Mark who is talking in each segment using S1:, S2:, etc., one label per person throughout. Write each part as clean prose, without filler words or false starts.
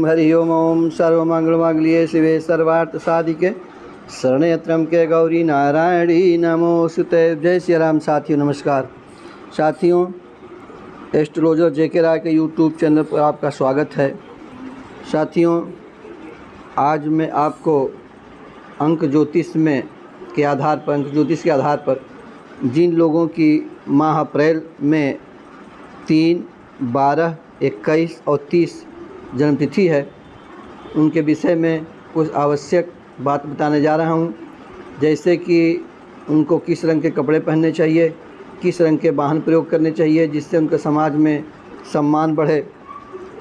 S1: हरि ओम सर्वमंगलमांगल्ये शिवे सर्वार्थसाधिके शरण्ये त्र्यंबके गौरी नारायणी नमोस्तुते। जय श्री राम। साथियों नमस्कार। साथियों, एस्ट्रोलॉजर जेके राय के यूट्यूब चैनल पर आपका स्वागत है। साथियों, आज मैं आपको अंक ज्योतिष के आधार पर जिन लोगों की माह अप्रैल में 3, 12, 21 और 30 जन्मतिथि है, उनके विषय में कुछ आवश्यक बात बताने जा रहा हूं। जैसे कि उनको किस रंग के कपड़े पहनने चाहिए, किस रंग के वाहन प्रयोग करने चाहिए जिससे उनके समाज में सम्मान बढ़े,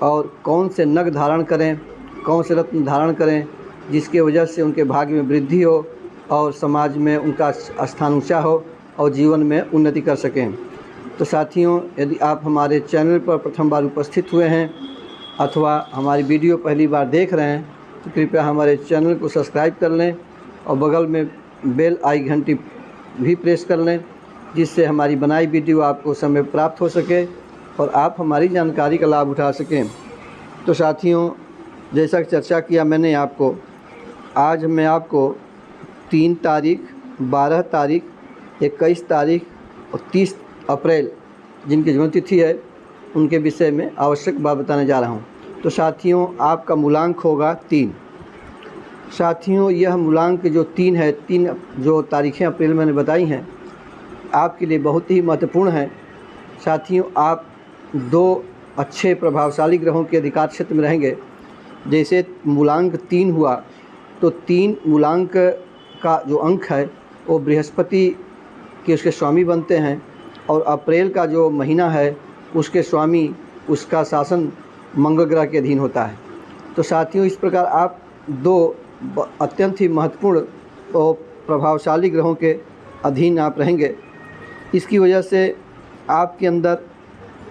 S1: और कौन से नग धारण करें, कौन से रत्न धारण करें जिसके वजह से उनके भाग्य में वृद्धि हो और समाज में उनका स्थान ऊँचा हो और जीवन में उन्नति कर सकें। तो साथियों, यदि आप हमारे चैनल पर प्रथम बार उपस्थित हुए हैं अथवा हमारी वीडियो पहली बार देख रहे हैं तो कृपया हमारे चैनल को सब्सक्राइब कर लें और बगल में बेल आई घंटी भी प्रेस कर लें, जिससे हमारी बनाई वीडियो आपको समय प्राप्त हो सके और आप हमारी जानकारी का लाभ उठा सकें। तो साथियों, जैसा कि चर्चा किया मैंने आपको, आज मैं आपको 3 तारीख, 12 तारीख, 21 तारीख और 30 अप्रैल जिनकी जन्मतिथि है उनके विषय में आवश्यक बात बताने जा रहा हूं। तो साथियों, आपका मूलांक होगा 3। साथियों, यह मूलांक जो 3 है, 3 जो तारीखें अप्रैल मैंने बताई हैं आपके लिए बहुत ही महत्वपूर्ण है। साथियों, आप 2 अच्छे प्रभावशाली ग्रहों के अधिकार क्षेत्र में रहेंगे। जैसे मूलांक 3 हुआ तो 3 मूलांक का जो अंक है वो बृहस्पति के उसके स्वामी बनते हैं, और अप्रैल का जो महीना है उसके स्वामी, उसका शासन मंगल ग्रह के अधीन होता है। तो साथियों, इस प्रकार आप 2 अत्यंत ही महत्वपूर्ण और प्रभावशाली ग्रहों के अधीन आप रहेंगे। इसकी वजह से आपके अंदर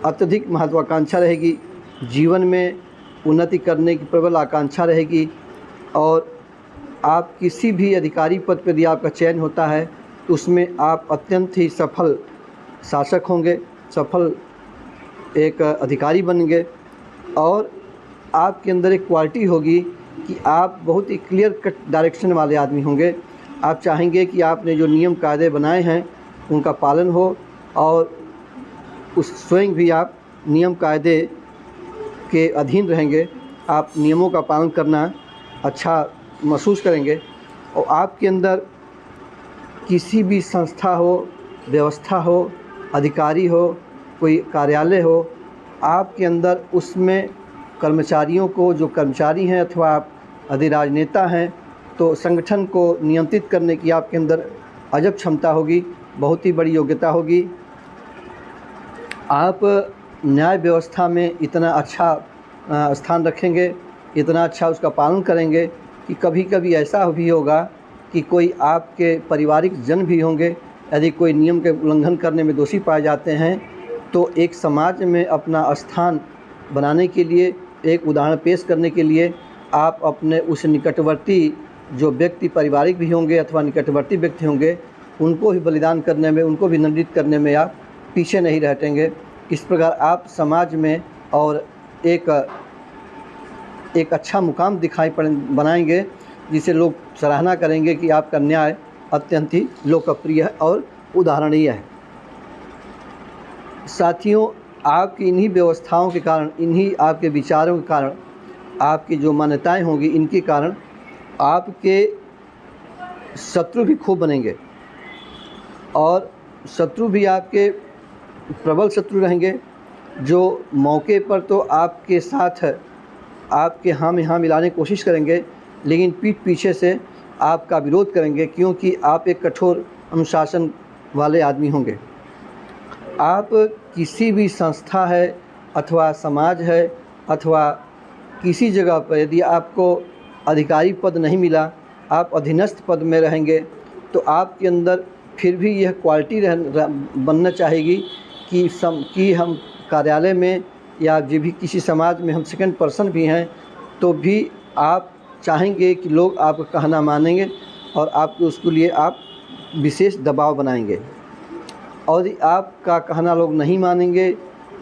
S1: अत्यधिक महत्वाकांक्षा रहेगी, जीवन में उन्नति करने की प्रबल आकांक्षा रहेगी, और आप किसी भी अधिकारी पद पर यदि आपका चयन होता है तो उसमें आप अत्यंत ही सफल शासक होंगे, सफल एक अधिकारी बनेंगे, और आपके अंदर एक क्वालिटी होगी कि आप बहुत ही क्लियर कट डायरेक्शन वाले आदमी होंगे। आप चाहेंगे कि आपने जो नियम कायदे बनाए हैं उनका पालन हो, और उस स्वयं भी आप नियम कायदे के अधीन रहेंगे। आप नियमों का पालन करना अच्छा महसूस करेंगे, और आपके अंदर किसी भी संस्था हो, व्यवस्था हो, अधिकारी हो, कोई कार्यालय हो, आपके अंदर उसमें कर्मचारियों को, जो कर्मचारी हैं अथवा आप अधिराजनेता हैं, तो संगठन को नियंत्रित करने की आपके अंदर अजब क्षमता होगी, बहुत ही बड़ी योग्यता होगी। आप न्याय व्यवस्था में इतना अच्छा स्थान रखेंगे, इतना अच्छा उसका पालन करेंगे कि कभी कभी ऐसा भी होगा कि कोई आपके पारिवारिक जन भी होंगे, यदि कोई नियम के उल्लंघन करने में दोषी पाए जाते हैं तो एक समाज में अपना स्थान बनाने के लिए, एक उदाहरण पेश करने के लिए आप अपने उस निकटवर्ती जो व्यक्ति पारिवारिक भी होंगे अथवा निकटवर्ती व्यक्ति होंगे उनको भी बलिदान करने में, उनको भी दंडित करने में आप पीछे नहीं हटेंगे। इस प्रकार आप समाज में और एक अच्छा मुकाम बनाएंगे जिसे लोग सराहना करेंगे कि आपका न्याय अत्यंत ही लोकप्रिय है और उदाहरणीय है। साथियों, आपकी इन्हीं व्यवस्थाओं के कारण, इन्हीं आपके विचारों के कारण, आपकी जो मान्यताएं होंगी, इनके कारण आपके शत्रु भी खूब बनेंगे, और शत्रु भी आपके प्रबल शत्रु रहेंगे, जो मौके पर तो आपके साथ आपके हाँ में हाँ मिलाने की कोशिश करेंगे, लेकिन पीठ पीछे से आपका विरोध करेंगे, क्योंकि आप एक कठोर अनुशासन वाले आदमी होंगे। आप किसी भी संस्था है अथवा समाज है अथवा किसी जगह पर यदि आपको अधिकारी पद नहीं मिला, आप अधीनस्थ पद में रहेंगे, तो आपके अंदर फिर भी यह क्वालिटी बनना चाहेगी कि हम कार्यालय में या जो भी किसी समाज में हम सेकंड पर्सन भी हैं, तो भी आप चाहेंगे कि लोग आपका कहना मानेंगे और आपको उसके लिए आप विशेष दबाव बनाएंगे। और यदि आपका कहना लोग नहीं मानेंगे,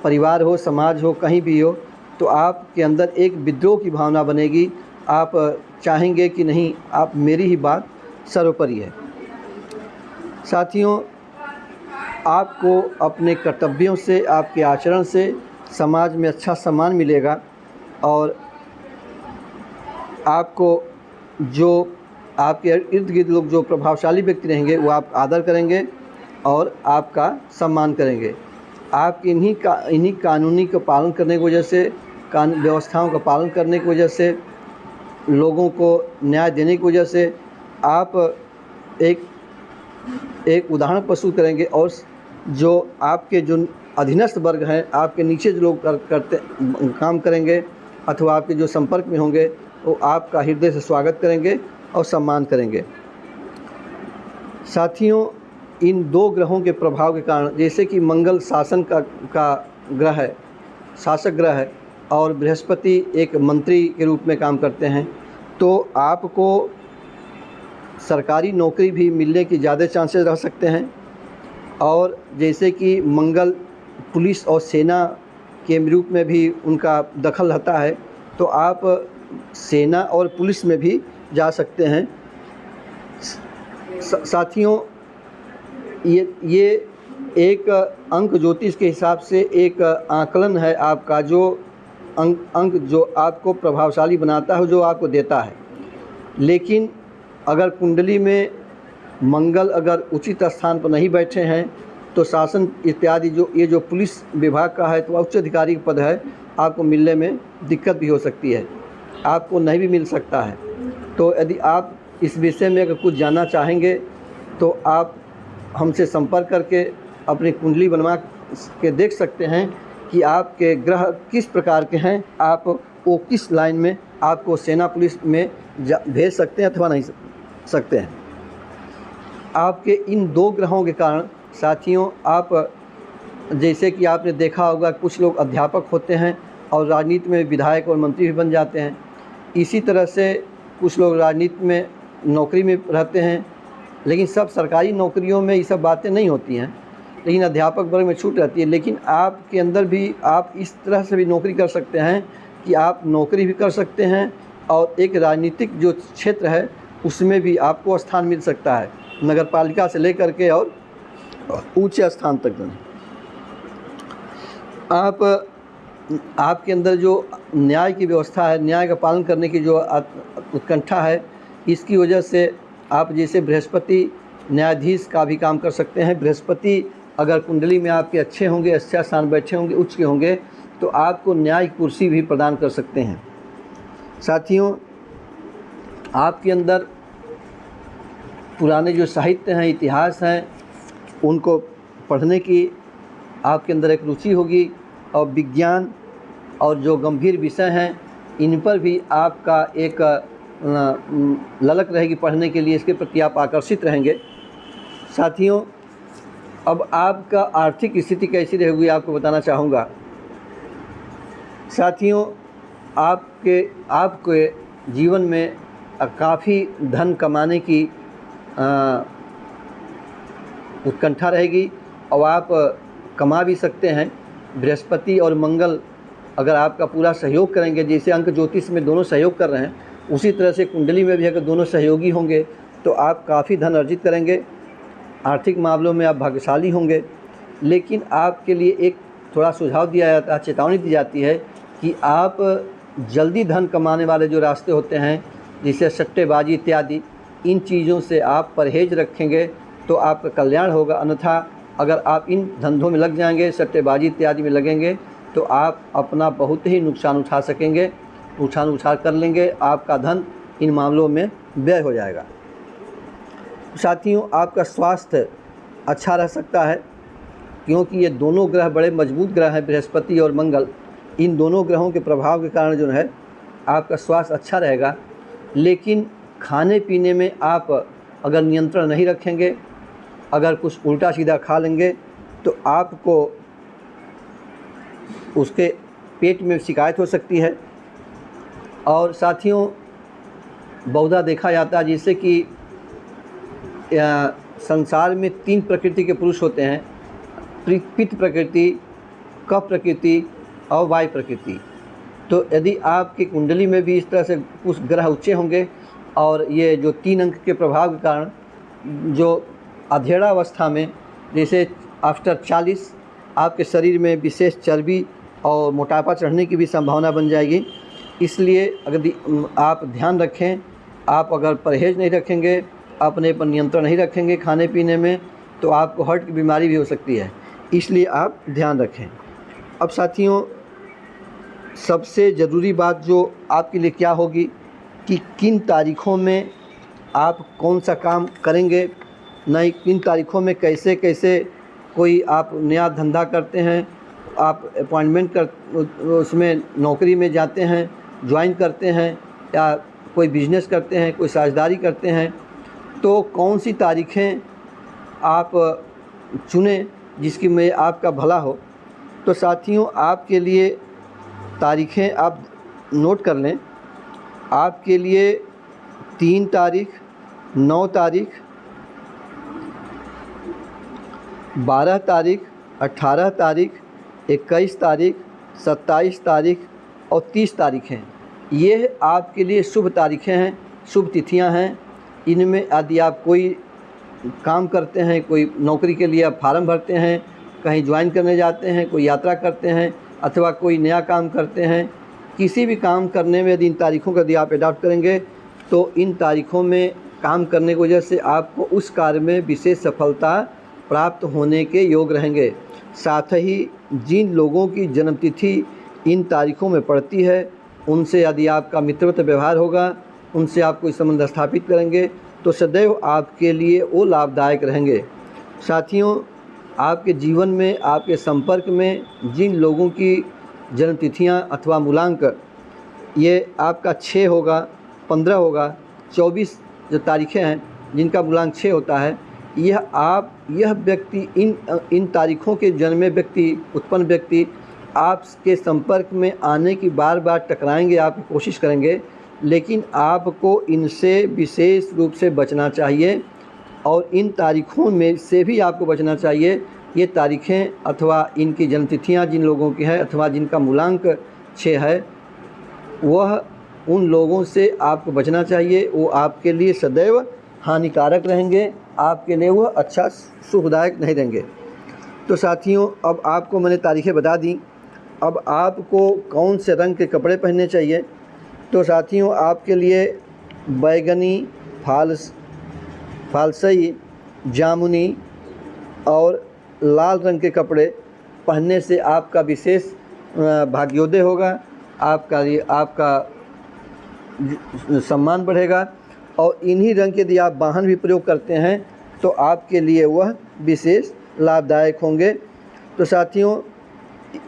S1: परिवार हो, समाज हो, कहीं भी हो, तो तो आपके अंदर एक विद्रोह की भावना बनेगी। आप चाहेंगे कि नहीं, आप मेरी ही बात सर्वोपरि है। साथियों, आपको अपने कर्तव्यों से, आपके आचरण से समाज में अच्छा सम्मान मिलेगा और आपको जो आपके इर्द गिर्द लोग जो प्रभावशाली व्यक्ति रहेंगे वो आप आदर करेंगे और आपका सम्मान करेंगे। आप इन्हीं कानूनी का पालन करने की वजह से, कानून व्यवस्थाओं का पालन करने की वजह से, लोगों को न्याय देने की वजह से आप एक उदाहरण प्रस्तुत करेंगे और जो आपके जो अधीनस्थ वर्ग हैं, आपके नीचे जो लोग काम करेंगे अथवा आपके जो संपर्क में होंगे वो आपका हृदय से स्वागत करेंगे और सम्मान करेंगे। साथियों, इन 2 ग्रहों के प्रभाव के कारण, जैसे कि मंगल शासन का ग्रह है, शासक ग्रह है, और बृहस्पति एक मंत्री के रूप में काम करते हैं, तो आपको सरकारी नौकरी भी मिलने की ज़्यादा चांसेस रह सकते हैं। और जैसे कि मंगल पुलिस और सेना के रूप में भी उनका दखल रहता है, तो आप सेना और पुलिस में भी जा सकते हैं। साथियों, ये एक अंक ज्योतिष के हिसाब से एक आकलन है आपका, जो अंक जो आपको प्रभावशाली बनाता है, जो आपको देता है। लेकिन अगर कुंडली में मंगल अगर उचित स्थान पर नहीं बैठे हैं तो शासन इत्यादि जो पुलिस विभाग का है तो उच्च अधिकारी पद है, आपको मिलने में दिक्कत भी हो सकती है, आपको नहीं भी मिल सकता है। तो यदि आप इस विषय में अगर कुछ जानना चाहेंगे तो आप हमसे संपर्क करके अपनी कुंडली बनवा के देख सकते हैं कि आपके ग्रह किस प्रकार के हैं, आप वो किस लाइन में आपको सेना पुलिस में भेज सकते हैं अथवा नहीं सकते हैं। आपके इन 2 ग्रहों के कारण साथियों, आप जैसे कि आपने देखा होगा कुछ लोग अध्यापक होते हैं और राजनीति में विधायक और मंत्री भी बन जाते हैं। इसी तरह से कुछ लोग राजनीति में नौकरी में रहते हैं, लेकिन सब सरकारी नौकरियों में ये सब बातें नहीं होती हैं, लेकिन अध्यापक वर्ग में छूट रहती है। लेकिन आपके अंदर भी आप इस तरह से भी नौकरी कर सकते हैं कि आप नौकरी भी कर सकते हैं और एक राजनीतिक जो क्षेत्र है उसमें भी आपको स्थान मिल सकता है, नगर पालिका से लेकर के और ऊंचे स्थान तक। आपके अंदर जो न्याय की व्यवस्था है, न्याय का पालन करने की जो उत्कंठा है, इसकी वजह से आप जैसे बृहस्पति न्यायाधीश का भी काम कर सकते हैं। बृहस्पति अगर कुंडली में आपके अच्छे होंगे, अच्छा स्थान बैठे होंगे, उच्च के होंगे, तो आपको न्याय कुर्सी भी प्रदान कर सकते हैं। साथियों, आपके अंदर पुराने जो साहित्य हैं, इतिहास हैं, उनको पढ़ने की आपके अंदर एक रुचि होगी और विज्ञान और जो गंभीर विषय हैं इन पर भी आपका एक ललक रहेगी पढ़ने के लिए, इसके प्रति आप आकर्षित रहेंगे। साथियों, अब आपका आर्थिक स्थिति कैसी रहेगी आपको बताना चाहूँगा। साथियों, आपके जीवन में काफ़ी धन कमाने की उत्कंठा रहेगी और आप कमा भी सकते हैं। बृहस्पति और मंगल अगर आपका पूरा सहयोग करेंगे, जैसे अंक ज्योतिष में दोनों सहयोग कर रहे हैं, उसी तरह से कुंडली में भी अगर दोनों सहयोगी होंगे तो आप काफ़ी धन अर्जित करेंगे, आर्थिक मामलों में आप भाग्यशाली होंगे। लेकिन आपके लिए एक थोड़ा सुझाव दिया जाता है, चेतावनी दी जाती है कि आप जल्दी धन कमाने वाले जो रास्ते होते हैं, जैसे सट्टेबाजी इत्यादि, इन चीज़ों से आप परहेज रखेंगे तो आपका कल्याण होगा। अन्यथा अगर आप इन धंधों में लग जाएंगे, सट्टेबाजी इत्यादि में लगेंगे, तो आप अपना बहुत ही नुकसान उठा सकेंगे, उछाल कर लेंगे, आपका धन इन मामलों में व्यय हो जाएगा। साथियों, आपका स्वास्थ्य अच्छा रह सकता है क्योंकि ये दोनों ग्रह बड़े मजबूत ग्रह हैं, बृहस्पति और मंगल। इन दोनों ग्रहों के प्रभाव के कारण जो है आपका स्वास्थ्य अच्छा रहेगा। लेकिन खाने पीने में आप अगर नियंत्रण नहीं रखेंगे, अगर कुछ उल्टा सीधा खा लेंगे तो आपको उसके पेट में शिकायत हो सकती है। और साथियों, बहुधा देखा जाता है जैसे कि संसार में 3 प्रकृति के पुरुष होते हैं, पित्त प्रकृति, कफ प्रकृति और वायु प्रकृति। तो यदि आपकी कुंडली में भी इस तरह से कुछ ग्रह ऊँचे होंगे और ये जो 3 अंक के प्रभाव के कारण जो अधेड़ावस्था में, जैसे आफ्टर 40 आपके शरीर में विशेष चर्बी और मोटापा चढ़ने की भी संभावना बन जाएगी। इसलिए अगर आप ध्यान रखें, आप अगर परहेज़ नहीं रखेंगे, अपने पर नियंत्रण नहीं रखेंगे खाने पीने में, तो आपको हार्ट की बीमारी भी हो सकती है। इसलिए आप ध्यान रखें। अब साथियों, सबसे ज़रूरी बात जो आपके लिए क्या होगी कि किन तारीख़ों में आप कौन सा काम करेंगे, नहीं किन तारीख़ों में कैसे कैसे कोई आप नया धंधा करते हैं, आप अपॉइंटमेंट कर उसमें नौकरी में जाते हैं, ज्वाइन करते हैं, या कोई बिज़नेस करते हैं, कोई साझेदारी करते हैं, तो कौन सी तारीखें आप चुनें जिसकी में आपका भला हो। तो साथियों, आपके लिए तारीखें आप नोट कर लें। आपके लिए 3 तारीख, 9 तारीख, 12 तारीख, 18 तारीख, 21 तारीख, 27 तारीख और 30 तारीख हैं। ये आपके लिए शुभ तारीखें हैं, शुभ तिथियां हैं। इनमें यदि आप कोई काम करते हैं, कोई नौकरी के लिए आप फार्म भरते हैं, कहीं ज्वाइन करने जाते हैं, कोई यात्रा करते हैं, अथवा कोई नया काम करते हैं, किसी भी काम करने में यदि इन तारीख़ों का यदि आप अडॉप्ट करेंगे तो इन तारीख़ों में काम करने की वजह से आपको उस कार्य में विशेष सफलता प्राप्त होने के योग रहेंगे। साथ ही जिन लोगों की जन्मतिथि इन तारीख़ों में पड़ती है, उनसे यदि आपका मित्रवत व्यवहार होगा, उनसे आप कोई संबंध स्थापित करेंगे तो सदैव आपके लिए वो लाभदायक रहेंगे। साथियों, आपके जीवन में, आपके संपर्क में जिन लोगों की जन्मतिथियाँ अथवा मूलांक ये आपका 6 होगा, 15 होगा, 24 जो तारीखें हैं जिनका मूलांक 6 होता है, यह व्यक्ति इन तारीखों के जन्मे व्यक्ति, उत्पन्न व्यक्ति आपके संपर्क में आने की बार बार टकराएंगे, आप कोशिश करेंगे, लेकिन आपको इनसे विशेष रूप से बचना चाहिए और इन तारीखों में से भी आपको बचना चाहिए। ये तारीखें अथवा इनकी जन्मतिथियाँ जिन लोगों की है अथवा जिनका मूलांक 6 है, वह उन लोगों से आपको बचना चाहिए। वो आपके लिए सदैव हानिकारक रहेंगे, आपके लिए वह अच्छा सुखदायक नहीं रहेंगे। तो साथियों, अब आपको मैंने तारीखें बता दी। अब आपको कौन से रंग के कपड़े पहनने चाहिए। तो साथियों, आपके लिए बैगनी, फालसई, जामुनी और लाल रंग के कपड़े पहनने से आपका विशेष भाग्योदय होगा, आपका सम्मान बढ़ेगा। और इन्हीं रंग के यदि आप वाहन भी प्रयोग करते हैं तो आपके लिए वह विशेष लाभदायक होंगे। तो साथियों,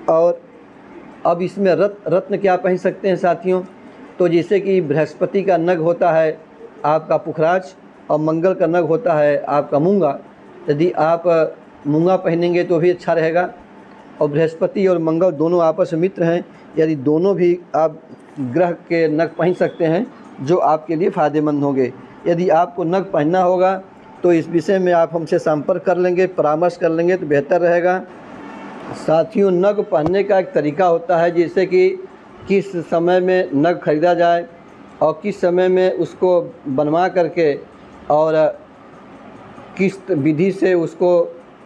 S1: और अब इसमें रत्न क्या पहन सकते हैं साथियों। तो जैसे कि बृहस्पति का नग होता है आपका पुखराज और मंगल का नग होता है आपका मूंगा। यदि आप मूंगा पहनेंगे तो भी अच्छा रहेगा। और बृहस्पति और मंगल दोनों आपस में मित्र हैं, यदि दोनों भी आप ग्रह के नग पहन सकते हैं जो आपके लिए फ़ायदेमंद होंगे। यदि आपको नग पहनना होगा तो इस विषय में आप हमसे संपर्क कर लेंगे, परामर्श कर लेंगे तो बेहतर रहेगा। साथियों, नग पहनने का एक तरीका होता है, जैसे कि किस समय में नग खरीदा जाए और किस समय में उसको बनवा करके और किस विधि से उसको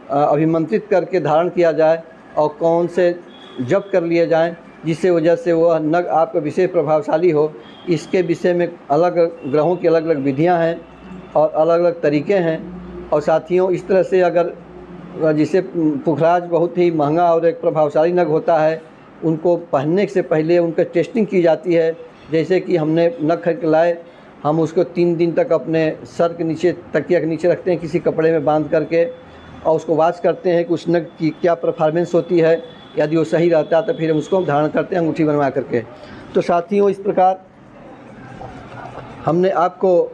S1: अभिमंत्रित करके धारण किया जाए और कौन से जप कर लिए जाएं जिससे वजह से वह नग आपका विशेष प्रभावशाली हो। इसके विषय में अलग ग्रहों की अलग अलग विधियां हैं और अलग अलग तरीके हैं। और साथियों, इस तरह से अगर जिसे पुखराज बहुत ही महंगा और एक प्रभावशाली नग होता है, उनको पहनने से पहले उनका टेस्टिंग की जाती है। जैसे कि हमने नग खरीद के लाए, हम उसको 3 दिन तक अपने सर के नीचे, तकिया के नीचे रखते हैं किसी कपड़े में बांध करके और उसको वॉश करते हैं कि उस नग की क्या परफॉर्मेंस होती है। यदि वो सही रहता है तो फिर हम उसको धारण करते हैं अंगूठी बनवा करके। तो साथियों, इस प्रकार हमने आपको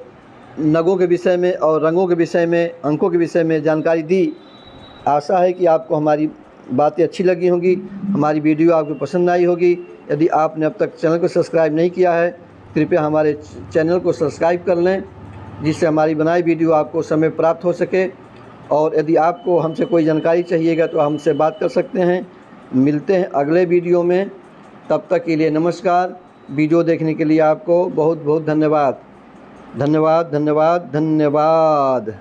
S1: नगों के विषय में और रंगों के विषय में, अंकों के विषय में जानकारी दी। आशा है कि आपको हमारी बातें अच्छी लगी होंगी, हमारी वीडियो आपको पसंद आई होगी। यदि आपने अब तक चैनल को सब्सक्राइब नहीं किया है, कृपया हमारे चैनल को सब्सक्राइब कर लें, जिससे हमारी बनाई वीडियो आपको समय प्राप्त हो सके। और यदि आपको हमसे कोई जानकारी चाहिएगा तो हमसे बात कर सकते हैं। मिलते हैं अगले वीडियो में। तब तक के लिए नमस्कार। वीडियो देखने के लिए आपको बहुत बहुत धन्यवाद। धन्यवाद धन्यवाद धन्यवाद।